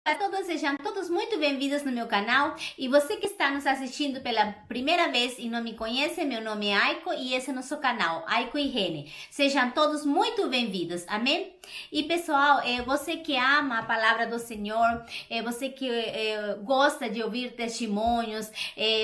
Olá a todos, sejam todos muito bem-vindos no meu canal. E você que está nos assistindo pela primeira vez e não me conhece, meu nome é Aiko e esse é nosso canal, Aiko e Rene. Sejam todos muito bem-vindos, amém? E pessoal, você que ama a palavra do Senhor, você que gosta de ouvir testemunhos,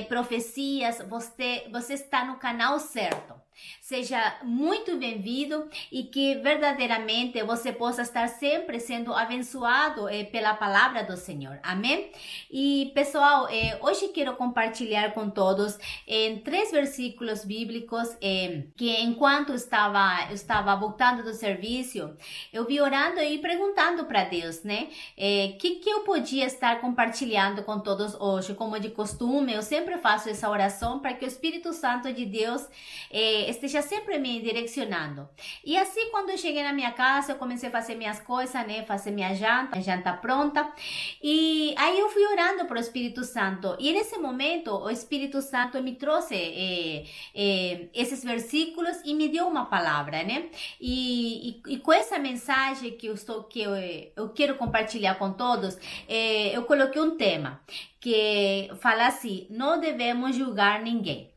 profecias, você está no canal certo. Seja muito bem-vindo e que verdadeiramente você possa estar sempre sendo abençoado pela palavra do Senhor. Amém? E pessoal, hoje quero compartilhar com todos em 3 versículos bíblicos que enquanto eu estava voltando do serviço, eu vi orando e perguntando para Deus, né? Que eu podia estar compartilhando com todos hoje, como de costume. Eu sempre faço essa oração para que o Espírito Santo de Deus esteja sempre me direcionando. E assim, quando eu cheguei na minha casa, eu comecei a fazer minhas coisas, né? Fazer minha janta pronta. E aí eu fui orando para o Espírito Santo. E nesse momento, o Espírito Santo me trouxe esses versículos e me deu uma palavra, né? E com essa mensagem que eu quero compartilhar com todos, eu coloquei um tema que fala assim: não devemos julgar ninguém.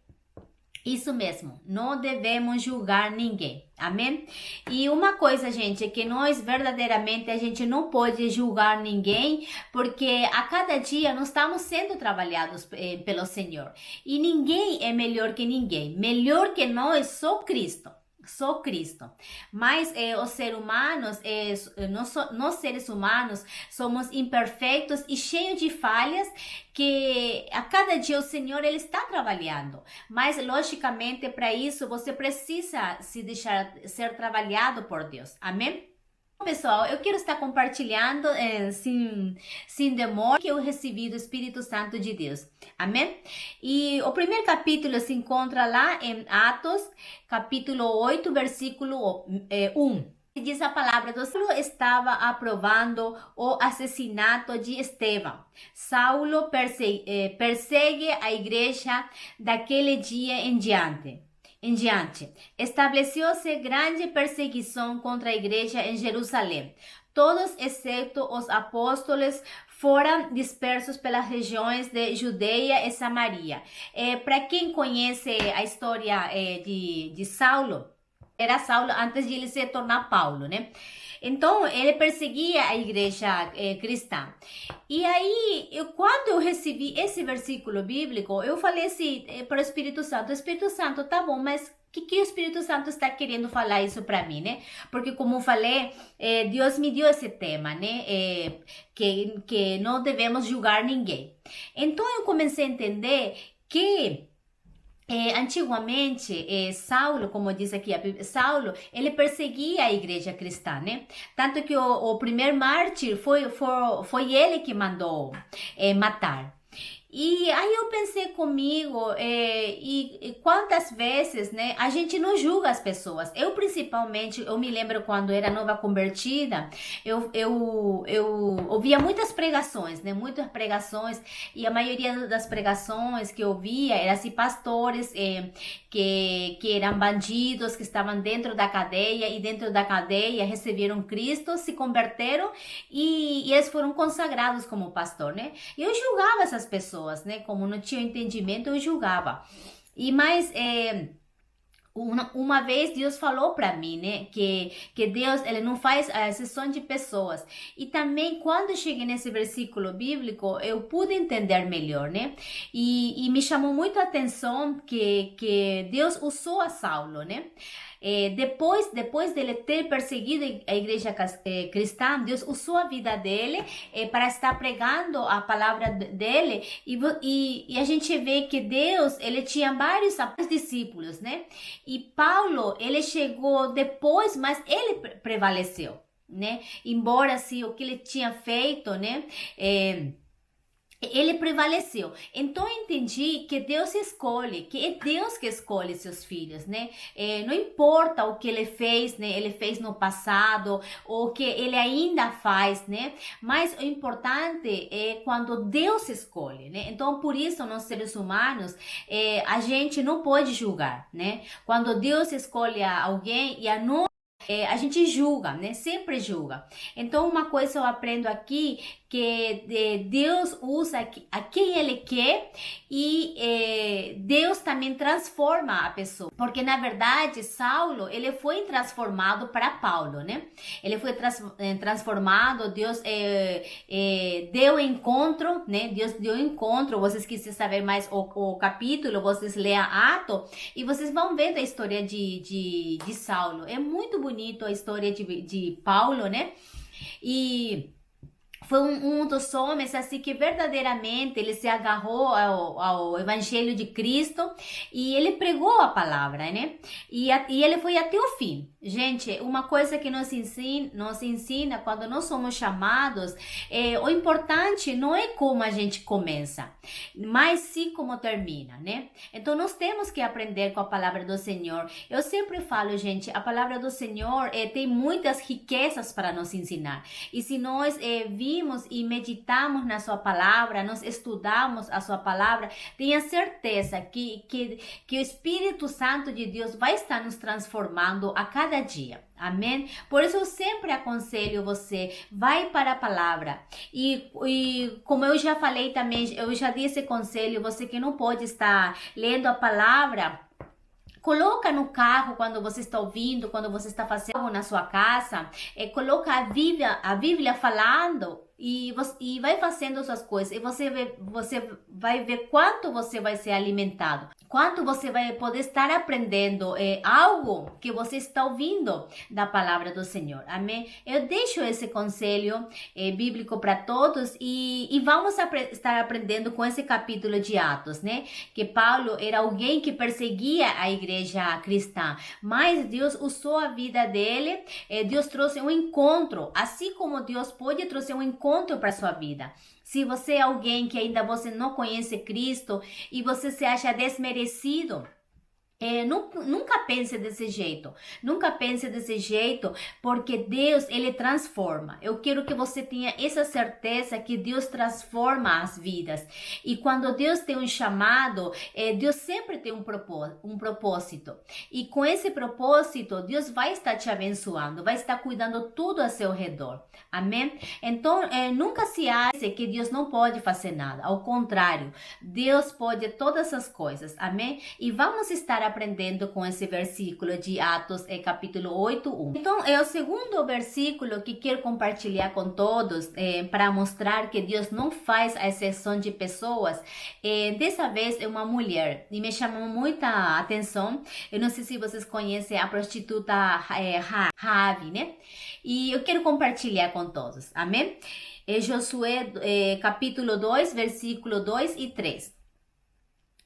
Isso mesmo, não devemos julgar ninguém, amém? E uma coisa, gente, é que nós verdadeiramente a gente não pode julgar ninguém, porque a cada dia nós estamos sendo trabalhados pelo Senhor. E ninguém é melhor que ninguém, melhor que nós, só Cristo. Só Cristo. Mas os seres humanos, nós seres humanos, somos imperfeitos e cheios de falhas que a cada dia o Senhor ele está trabalhando. Mas logicamente para isso você precisa se deixar ser trabalhado por Deus. Amém? Pessoal, eu quero estar compartilhando sem demora que eu recebi do Espírito Santo de Deus. Amém? E o primeiro capítulo se encontra lá em Atos, capítulo 8, versículo 1. Diz a palavra do Saulo estava aprovando o assassinato de Estevão. Saulo persegue a igreja daquele dia em diante. Estabeleceu-se grande perseguição contra a igreja em Jerusalém. Todos, exceto os apóstolos, foram dispersos pelas regiões de Judeia e Samaria. Para quem conhece a história de Saulo, era Saulo antes de ele se tornar Paulo, né? Então, ele perseguia a igreja cristã. E aí, quando eu recebi esse versículo bíblico, eu falei assim para o Espírito Santo, tá bom, mas o que o Espírito Santo está querendo falar isso para mim, né? Porque, como eu falei, Deus me deu esse tema, né? Que não devemos julgar ninguém. Então, eu comecei a entender que antigamente, Saulo, como diz aqui, Saulo, ele perseguia a igreja cristã, né? Tanto que o primeiro mártir foi ele que mandou matar. E aí eu pensei comigo, e quantas vezes, né, a gente não julga as pessoas. Eu principalmente, eu me lembro quando era nova convertida, eu ouvia muitas pregações, né, e a maioria das pregações que eu ouvia eram assim, pastores que eram bandidos, que estavam dentro da cadeia, e dentro da cadeia receberam Cristo, se converteram e eles foram consagrados como pastor, né? E eu julgava essas pessoas, né? Como não tinha entendimento, eu julgava. Mas uma vez Deus falou para mim, né, que Deus ele não faz a exceção de pessoas. E também quando eu cheguei nesse versículo bíblico, eu pude entender melhor, né? E me chamou muito a atenção que Deus usou a Saulo, né? Depois dele ter perseguido a igreja cristã, Deus usou a vida dele para estar pregando a palavra dele, e a gente vê que Deus ele tinha vários discípulos, né? E Paulo ele chegou depois, mas ele prevaleceu, né? Embora assim o que ele tinha feito, né? Ele prevaleceu. Então eu entendi que Deus escolhe, que é Deus que escolhe seus filhos, né? Não importa o que ele fez, né? Ele fez no passado, ou o que ele ainda faz, né? Mas o importante é quando Deus escolhe, né? Então por isso nós seres humanos, a gente não pode julgar, né? Quando Deus escolhe alguém e a nós a gente julga, né? Sempre julga. Então, uma coisa eu aprendo aqui, que Deus usa a quem Ele quer e Deus também transforma a pessoa. Porque, na verdade, Saulo, ele foi transformado para Paulo, né? Ele foi transformado, Deus deu encontro, né? Deus deu encontro. Vocês quiserem saber mais o capítulo, vocês leiam Atos e vocês vão ver a história de Saulo. É muito bonito a história de Paulo, né? E foi um dos homens assim que verdadeiramente ele se agarrou ao Evangelho de Cristo e ele pregou a palavra, né? E ele foi até o fim. Gente, uma coisa que nos ensina quando nós somos chamados, o importante não é como a gente começa, mas sim como termina, né? Então nós temos que aprender com a palavra do Senhor. Eu sempre falo, gente, a palavra do Senhor tem muitas riquezas para nos ensinar. E se nós vimos e meditamos na sua palavra, nós estudamos a sua palavra, tenha certeza que o Espírito Santo de Deus vai estar nos transformando a cada dia. Amém? Por isso eu sempre aconselho você, vai para a palavra. E como eu já falei também, eu já dei esse conselho, você que não pode estar lendo a palavra, coloca no carro quando você está ouvindo, quando você está fazendo algo na sua casa, coloca a Bíblia falando e vai fazendo suas coisas. E você vai ver quanto você vai ser alimentado, quanto você vai poder estar aprendendo algo que você está ouvindo da palavra do Senhor. Amém? Eu deixo esse conselho bíblico para todos e vamos estar aprendendo com esse capítulo de Atos, né? Que Paulo era alguém que perseguia a igreja cristã, mas Deus usou a vida dele, Deus trouxe um encontro, assim como Deus pode trazer um encontro para sua vida. Se você é alguém que ainda você não conhece Cristo e você se acha desmerecido, nunca pense desse jeito. Nunca pense desse jeito, porque Deus, Ele transforma. Eu quero que você tenha essa certeza que Deus transforma as vidas. E quando Deus tem um chamado, Deus sempre tem um propósito. E com esse propósito, Deus vai estar te abençoando, vai estar cuidando tudo a seu redor. Amém? Então, nunca se ache que Deus não pode fazer nada. Ao contrário, Deus pode todas as coisas. Amém? E vamos estar aprendendo com esse versículo de Atos, capítulo 8:1. Então, é o segundo versículo que quero compartilhar com todos, para mostrar que Deus não faz a exceção de pessoas. Dessa vez é uma mulher, e me chamou muita atenção. Eu não sei se vocês conhecem a prostituta Raabe, né? E eu quero compartilhar com todos, amém? Josué, capítulo 2, versículo 2 e 3.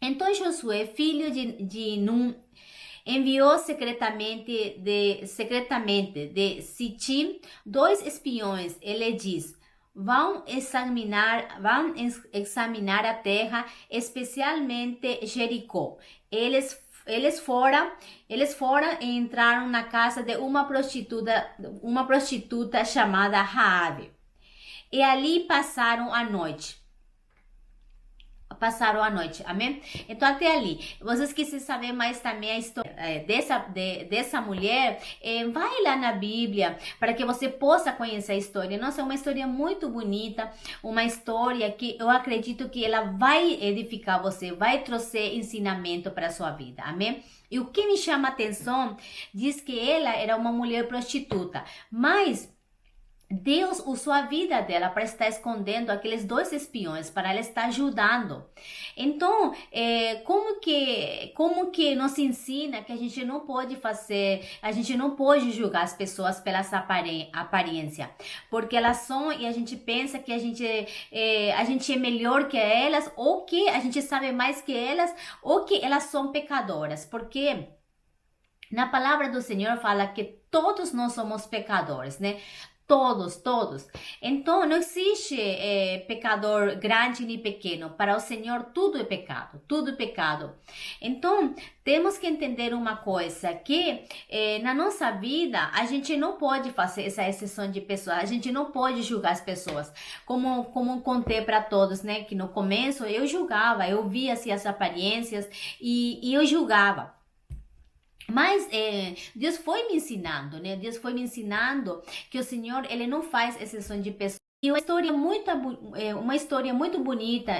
Então Josué, filho de Nun, enviou secretamente de Sitim 2 espiões. Ele diz: vão examinar a terra, especialmente Jericó. Eles foram e entraram na casa de uma prostituta chamada Raabe. E ali passaram a noite, amém? Então até ali, vocês quiserem saber mais também a história dessa mulher, vai lá na Bíblia para que você possa conhecer a história. Nossa, é uma história muito bonita, uma história que eu acredito que ela vai edificar você, vai trazer ensinamento para a sua vida, amém? E o que me chama a atenção, diz que ela era uma mulher prostituta, mas Deus usou a vida dela para estar escondendo aqueles 2 espiões, para ela estar ajudando. Então, como que nos ensina que a gente não pode julgar as pessoas pelas aparência, porque elas são, e a gente pensa que a gente é melhor que elas, ou que a gente sabe mais que elas, ou que elas são pecadoras, porque na palavra do Senhor fala que todos nós somos pecadores, né? Todos. Então, não existe pecador grande nem pequeno. Para o Senhor, tudo é pecado. Então, temos que entender uma coisa, que na nossa vida, a gente não pode fazer essa exceção de pessoas, a gente não pode julgar as pessoas. Como contei para todos, né, que no começo eu julgava, eu via assim, as aparências e eu julgava. Mas Deus foi me ensinando, né? Deus foi me ensinando que o Senhor, Ele não faz exceção de pessoas. E uma história muito bonita,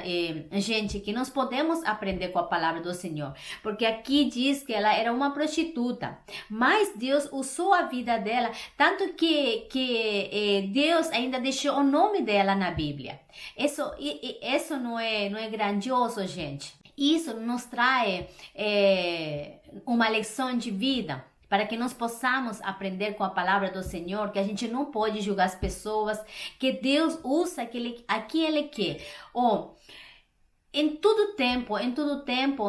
gente, que nós podemos aprender com a palavra do Senhor. Porque aqui diz que ela era uma prostituta, mas Deus usou a vida dela, tanto que Deus ainda deixou o nome dela na Bíblia. Isso não é grandioso, gente? Isso nos traz uma lição de vida, para que nós possamos aprender com a palavra do Senhor, que a gente não pode julgar as pessoas, que Deus usa a quem Ele quer. Em todo tempo,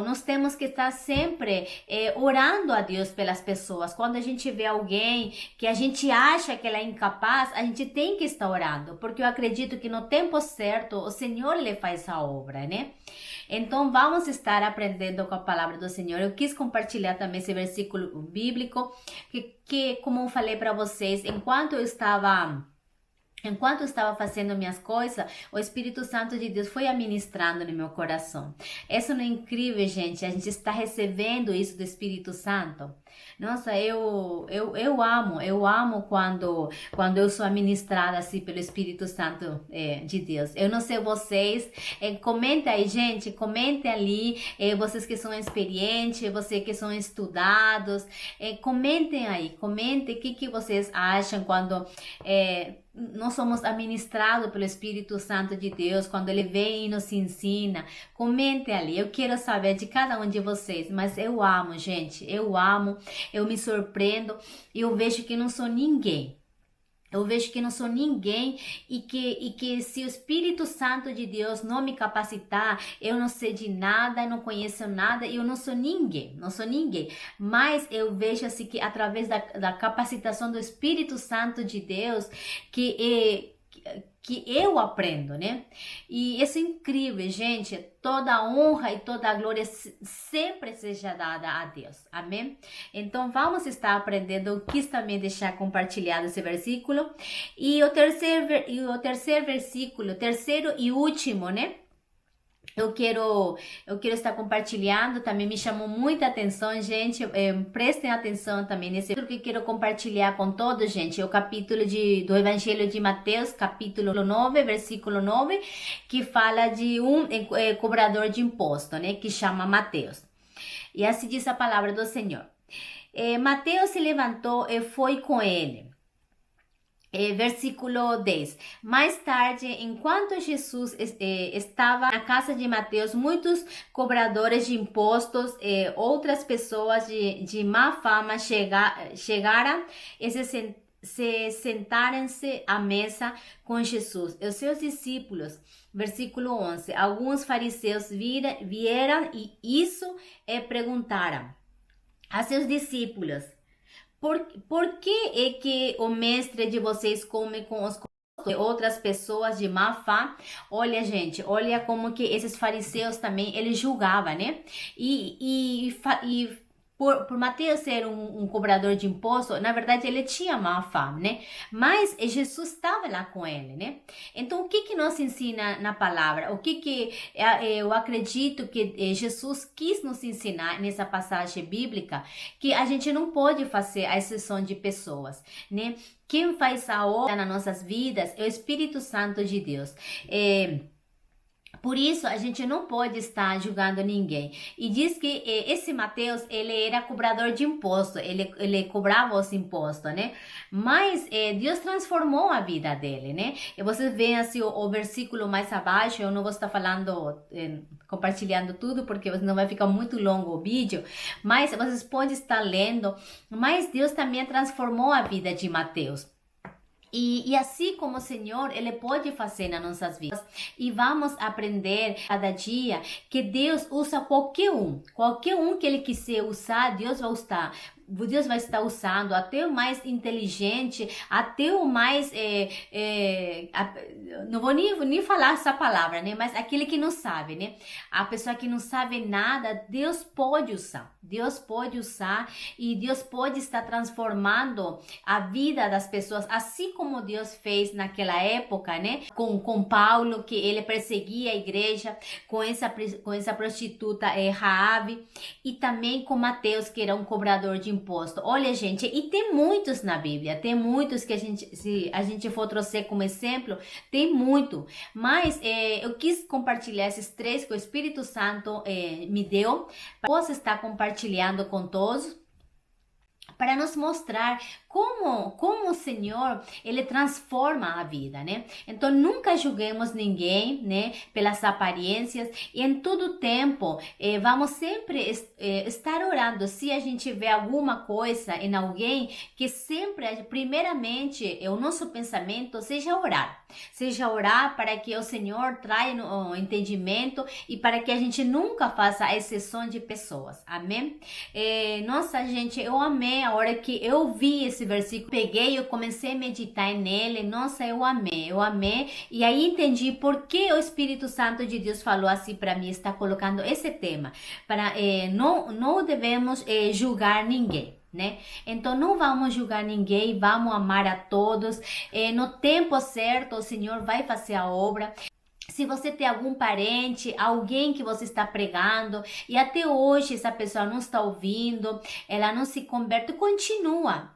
nós temos que estar sempre orando a Deus pelas pessoas. Quando a gente vê alguém que a gente acha que ela é incapaz, a gente tem que estar orando, porque eu acredito que no tempo certo, o Senhor Ele faz a obra, né? Então, vamos estar aprendendo com a palavra do Senhor. Eu quis compartilhar também esse versículo bíblico, que como eu falei para vocês, enquanto eu estava fazendo minhas coisas, o Espírito Santo de Deus foi administrando no meu coração. Isso não é incrível, gente? A gente está recebendo isso do Espírito Santo. Nossa, eu amo quando eu sou administrada assim pelo Espírito Santo de Deus. Eu não sei vocês, comenta aí, gente, comentem ali, vocês que são experientes, vocês que são estudados, comentem aí, o que vocês acham quando nós somos administrados pelo Espírito Santo de Deus, quando Ele vem e nos ensina. Comente ali, eu quero saber de cada um de vocês, mas eu amo, gente, eu me surpreendo e eu vejo que não sou ninguém. E que se o Espírito Santo de Deus não me capacitar, eu não sei de nada, eu não conheço nada, eu não sou ninguém. Mas eu vejo assim que através da capacitação do Espírito Santo de Deus, que eu aprendo, né? E isso é incrível, gente. Toda a honra e toda a glória sempre seja dada a Deus. Amém? Então, vamos estar aprendendo. Eu quis também deixar compartilhado esse versículo. E o terceiro versículo, terceiro e último, né? Eu quero estar compartilhando, também me chamou muita atenção, gente, prestem atenção também nesse que eu quero compartilhar com todos, gente, é o capítulo do Evangelho de Mateus, capítulo 9, versículo 9, que fala de um cobrador de imposto, né, que chama Mateus. E assim diz a palavra do Senhor. Mateus se levantou e foi com ele. Versículo 10. Mais tarde, enquanto Jesus estava na casa de Mateus, muitos cobradores de impostos e outras pessoas de má fama chegaram e se sentaram-se à mesa com Jesus e os seus discípulos. Versículo 11. Alguns fariseus vieram e perguntaram a seus discípulos: Por que é que o mestre de vocês come com os de outras pessoas de má fama? Olha, gente, olha como que esses fariseus também, eles julgavam, né? E por Mateus ser um cobrador de imposto, na verdade ele tinha má fama, né? Mas Jesus estava lá com ele, né? Então o que nos ensina na palavra? Eu acredito que Jesus quis nos ensinar nessa passagem bíblica, que a gente não pode fazer a exceção de pessoas, né? Quem faz a obra nas nossas vidas é o Espírito Santo de Deus. Por isso, a gente não pode estar julgando ninguém. E diz que esse Mateus, ele era cobrador de imposto, ele cobrava os impostos, né? Mas Deus transformou a vida dele, né? E vocês veem assim o versículo mais abaixo, eu não vou estar falando, compartilhando tudo, porque não vai ficar muito longo o vídeo, mas vocês podem estar lendo, mas Deus também transformou a vida de Mateus. E assim como o Senhor, Ele pode fazer nas nossas vidas. E vamos aprender cada dia que Deus usa qualquer um que Ele quiser usar, Deus vai usar. Deus vai estar usando até o mais inteligente, até o mais, não vou nem falar essa palavra, né? Mas aquele que não sabe, né? A pessoa que não sabe nada, Deus pode usar. Deus pode usar e Deus pode estar transformando a vida das pessoas, assim como Deus fez naquela época, né? Com Paulo, que ele perseguia a igreja, com essa prostituta Raabe, e também com Mateus, que era um cobrador de imposto. Olha, gente, e tem muitos na Bíblia, tem muitos que se a gente for trouxer como exemplo, tem muito, mas eu quis compartilhar esses três que o Espírito Santo me deu, para possa estar compartilhando com todos, para nos mostrar como o Senhor, ele transforma a vida, né? Então, nunca julguemos ninguém, né, pelas aparências, e em todo tempo, vamos sempre estar orando. Se a gente vê alguma coisa em alguém, que sempre, primeiramente, o nosso pensamento seja orar para que o Senhor traga o entendimento e para que a gente nunca faça a exceção de pessoas, amém? Nossa, gente, eu amei a hora que eu vi esse versículo, peguei, eu comecei a meditar nele, nossa, eu amei, e aí entendi por que o Espírito Santo de Deus falou assim para mim, está colocando esse tema, para não devemos julgar ninguém, né? Então não vamos julgar ninguém, vamos amar a todos, no tempo certo o Senhor vai fazer a obra. Se você tem algum parente, alguém que você está pregando e até hoje essa pessoa não está ouvindo, ela não se converte, continua,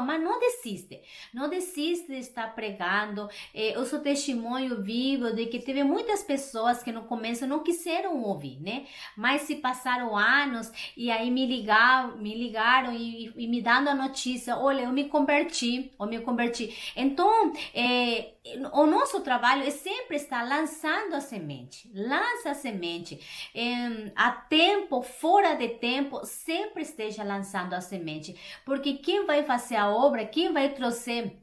mas não desiste de estar pregando. Eu sou testemunho vivo de que teve muitas pessoas que no começo não quiseram ouvir, né? Mas se passaram anos e aí me ligaram e me dando a notícia, olha, eu me converti. Então, o nosso trabalho é sempre estar lançando a semente, lança a semente, a tempo, fora de tempo, sempre esteja lançando a semente, porque quem vai fazer a obra, quem vai trazer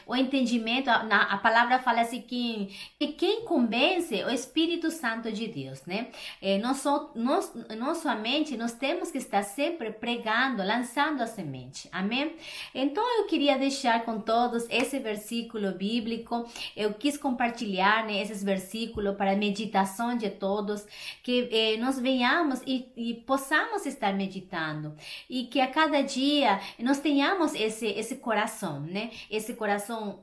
o entendimento, a palavra fala assim que quem convence é o Espírito Santo de Deus, né? Nossa mente, nós temos que estar sempre pregando, lançando a semente, amém? Então eu queria deixar com todos esse versículo bíblico, eu quis compartilhar, né, esses versículos para a meditação de todos, que nós venhamos e possamos estar meditando, e que a cada dia nós tenhamos esse coração, né? Esse coração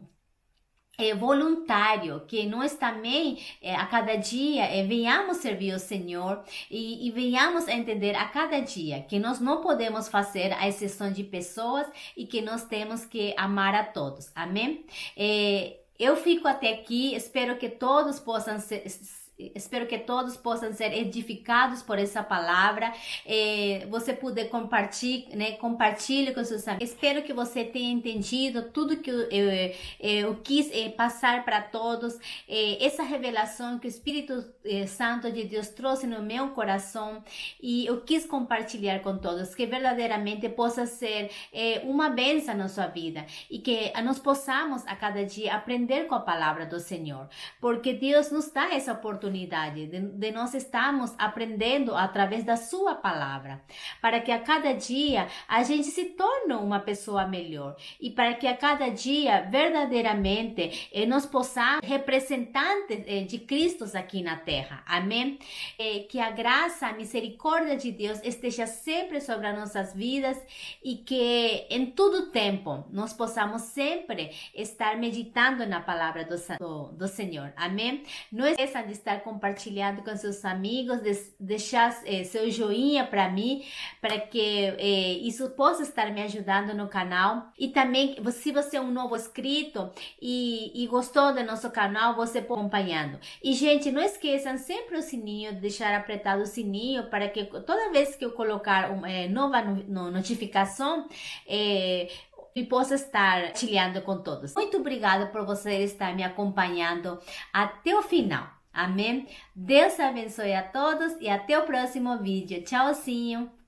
voluntário, que nós também a cada dia venhamos servir o Senhor e venhamos a entender a cada dia que nós não podemos fazer a exceção de pessoas e que nós temos que amar a todos, amém? Eu fico até aqui, espero que todos possam ser edificados por essa palavra. Você puder compartilhe com seus amigos. Espero que você tenha entendido tudo que eu quis passar para todos. Essa revelação que o Espírito Santo de Deus trouxe no meu coração, e eu quis compartilhar com todos, que verdadeiramente possa ser uma bênção na sua vida, e que nós possamos a cada dia aprender com a palavra do Senhor, porque Deus nos dá essa oportunidade de nós estarmos aprendendo através da sua palavra, para que a cada dia a gente se torne uma pessoa melhor, e para que a cada dia verdadeiramente nós possamos representantes de Cristo aqui na terra, amém? Que a graça, a misericórdia de Deus esteja sempre sobre as nossas vidas, e que em todo tempo nós possamos sempre estar meditando na palavra do Senhor, amém? Não esqueça de estar compartilhando com seus amigos, deixar seu joinha para mim, para que isso possa estar me ajudando no canal. E também, se você é um novo inscrito e gostou do nosso canal, você pode acompanhando. E gente, não esqueçam sempre o sininho, deixar apertado o sininho, para que toda vez que eu colocar nova notificação, e possa estar compartilhando com todos. Muito obrigada por você estar me acompanhando até o final. Amém? Deus abençoe a todos e até o próximo vídeo. Tchauzinho!